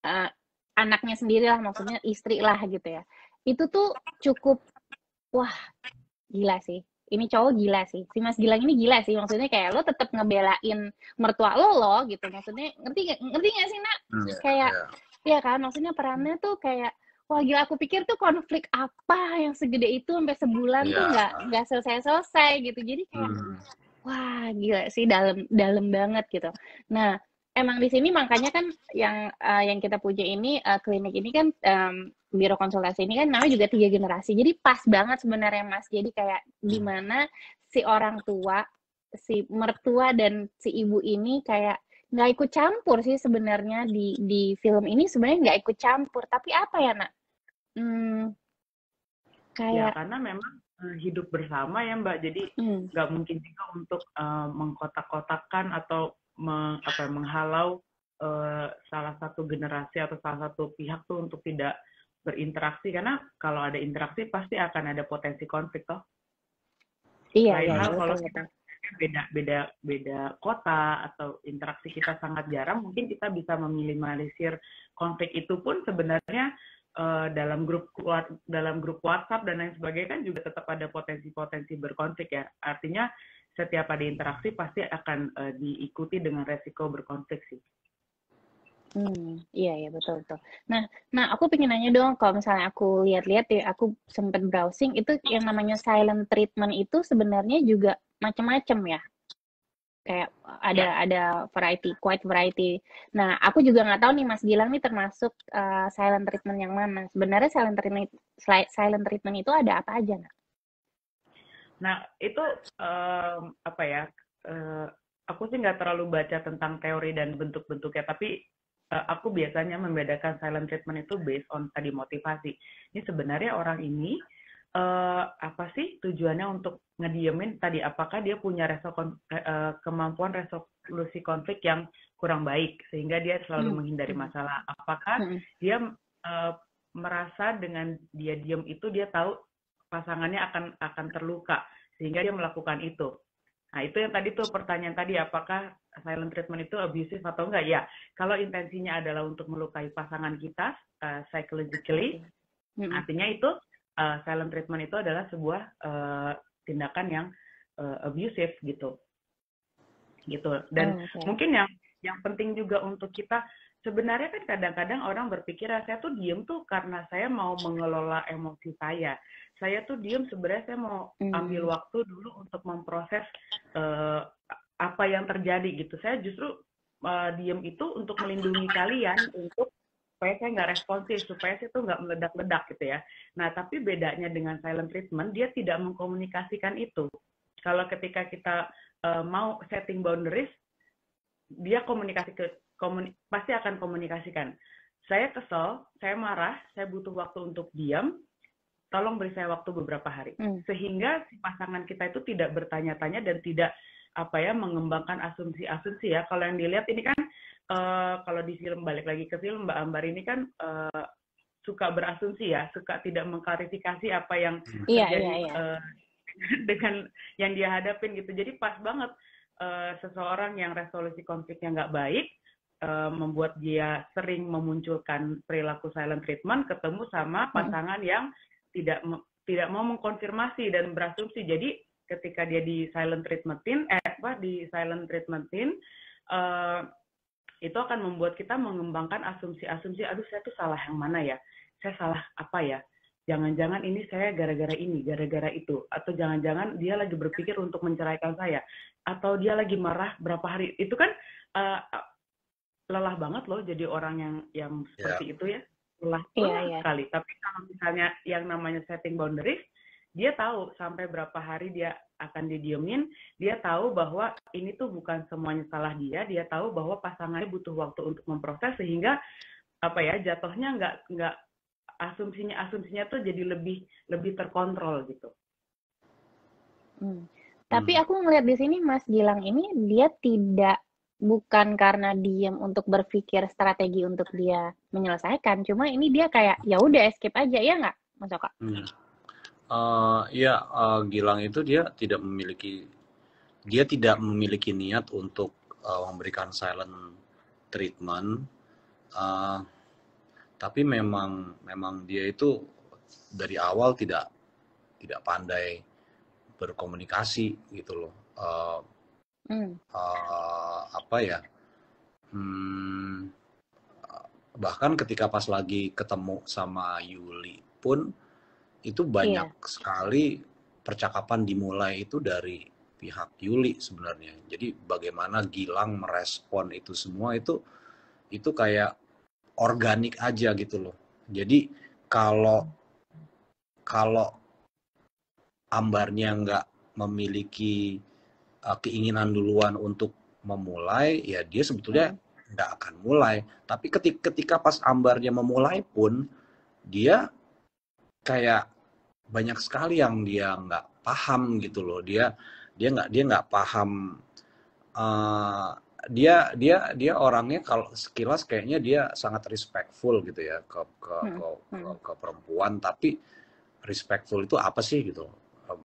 eh, anaknya sendiri lah, maksudnya istri lah gitu ya. Itu tuh cukup, wah gila sih. Ini cowok gila sih. Si Mas Gilang ini gila sih. Maksudnya kayak lo tetap ngebelain mertua lo gitu. Maksudnya ngerti nggak sih nak? Kayak Ya. ya kan. Maksudnya perannya tuh kayak wah gila. Aku pikir tuh konflik apa yang segede itu sampai sebulan tuh Ya. nggak selesai gitu. Jadi kayak wah gila sih dalam dalam banget gitu. Nah emang di sini makanya kan yang kita punya ini klinik ini kan biro konsultasi ini kan namanya juga 3 generasi. Jadi pas banget sebenarnya Mas. Jadi kayak dimana si orang tua, si mertua dan si ibu ini kayak nggak ikut campur sih sebenarnya di film ini sebenarnya nggak ikut campur. Tapi apa ya nak? Hmm, Ya, kayak karena memang hidup bersama ya Mbak, jadi hmm, nggak mungkin juga untuk mengkotak-kotakan atau menghalau salah satu generasi atau salah satu pihak tuh untuk tidak berinteraksi, karena kalau ada interaksi pasti akan ada potensi konflik toh. iya Lain iya hal iya kalau betul kita betul. beda kota atau interaksi kita sangat jarang, mungkin kita bisa meminimalisir konflik itu pun sebenarnya dalam grup WhatsApp dan lain sebagainya kan juga tetap ada potensi-potensi berkonflik ya. Artinya setiap ada interaksi pasti akan diikuti dengan resiko berkonflik sih. Iya iya betul betul. Nah, nah aku pengen nanya dong, kalau misalnya aku lihat-lihat ya, aku sempet browsing itu yang namanya silent treatment itu sebenarnya juga macam-macam ya. Kayak Ya. ada variety, quite variety. Nah, aku juga nggak tahu nih Mas Gilang nih termasuk silent treatment yang mana. Sebenarnya silent treatment itu ada apa aja nggak? Nah, itu apa ya? eh, aku sih nggak terlalu baca tentang teori dan bentuk-bentuknya, tapi aku biasanya membedakan silent treatment itu based on tadi motivasi. Ini sebenarnya orang ini apa sih tujuannya untuk ngediemin tadi? Apakah dia punya kemampuan resolusi konflik yang kurang baik sehingga dia selalu Hmm, menghindari hmm, masalah? Apakah hmm, dia eh, merasa dengan dia diem itu dia tahu pasangannya akan terluka sehingga dia melakukan itu. Nah, itu yang tadi tuh pertanyaan tadi, apakah silent treatment itu abusive atau enggak? Ya, kalau intensinya adalah untuk melukai pasangan kita psychologically, oke. Hmm, artinya itu silent treatment itu adalah sebuah tindakan yang abusive gitu. Gitu. Dan oh, oke. mungkin yang penting juga untuk kita, sebenarnya kan kadang-kadang orang berpikir saya tuh diem tuh karena saya mau mengelola emosi saya. Saya tuh diem sebenarnya saya mau Hmm, ambil waktu dulu untuk memproses eh, apa yang terjadi gitu. Saya justru diem itu untuk melindungi kalian, untuk supaya saya nggak responsif, supaya saya tuh nggak meledak-ledak gitu ya. Nah, tapi bedanya dengan silent treatment, dia tidak mengkomunikasikan itu. Kalau ketika kita mau setting boundaries, dia pasti akan komunikasikan. Saya kesel, saya marah, saya butuh waktu untuk diam, tolong beri saya waktu beberapa hari. hmm, Sehingga si pasangan kita itu tidak bertanya-tanya dan tidak apa ya mengembangkan asumsi-asumsi ya. Kalau yang dilihat ini kan kalau di film, balik lagi ke film, Mbak Ambar ini kan suka berasumsi ya, suka tidak mengklarifikasi apa yang iya iya terjadi iya. dengan yang dia hadapin gitu. Jadi pas banget seseorang yang resolusi konfliknya nggak baik, membuat dia sering memunculkan perilaku silent treatment, ketemu sama Hmm, pasangan yang tidak tidak mau mengkonfirmasi dan berasumsi. Jadi ketika dia di silent treatmentin, uh, itu akan membuat kita mengembangkan asumsi-asumsi, aduh saya tuh salah yang mana ya, saya salah apa ya, jangan-jangan ini saya gara-gara ini, gara-gara itu, atau jangan-jangan dia lagi berpikir untuk menceraikan saya, atau dia lagi marah berapa hari, itu kan uh, lelah banget loh jadi orang yang Ya. seperti itu ya, lelah iya lelah iya. sekali. Tapi kalau misalnya yang namanya setting boundaries, dia tahu sampai berapa hari dia akan didiemin, dia tahu bahwa ini tuh bukan semuanya salah dia tahu bahwa pasangannya butuh waktu untuk memproses, sehingga apa ya, jatuhnya nggak asumsinya tuh jadi lebih lebih terkontrol gitu. Tapi Hmm. aku ngelihat di sini Mas Gilang ini dia tidak bukan karena diem untuk berpikir strategi untuk dia menyelesaikan, cuma ini dia kayak ya udah escape aja ya nggak, Mas Oka? Hmm. Ya, Gilang itu dia tidak memiliki niat untuk memberikan silent treatment. Uh, Tapi memang dia itu dari awal tidak pandai berkomunikasi gitu loh. Apa ya? Bahkan ketika pas lagi ketemu sama Yuli pun itu banyak sekali percakapan dimulai itu dari pihak Yuli sebenarnya. Jadi bagaimana Gilang merespon itu semua itu kayak organik aja gitu loh. Jadi kalau Ambarnya nggak memiliki keinginan duluan untuk memulai, ya dia sebetulnya nggak akan mulai. Tapi ketika pas Ambarnya memulai pun, dia kayak banyak sekali yang dia nggak paham gitu loh. Dia nggak paham. Dia orangnya kalau sekilas kayaknya dia sangat respectful gitu ya ke perempuan, tapi respectful itu apa sih gitu.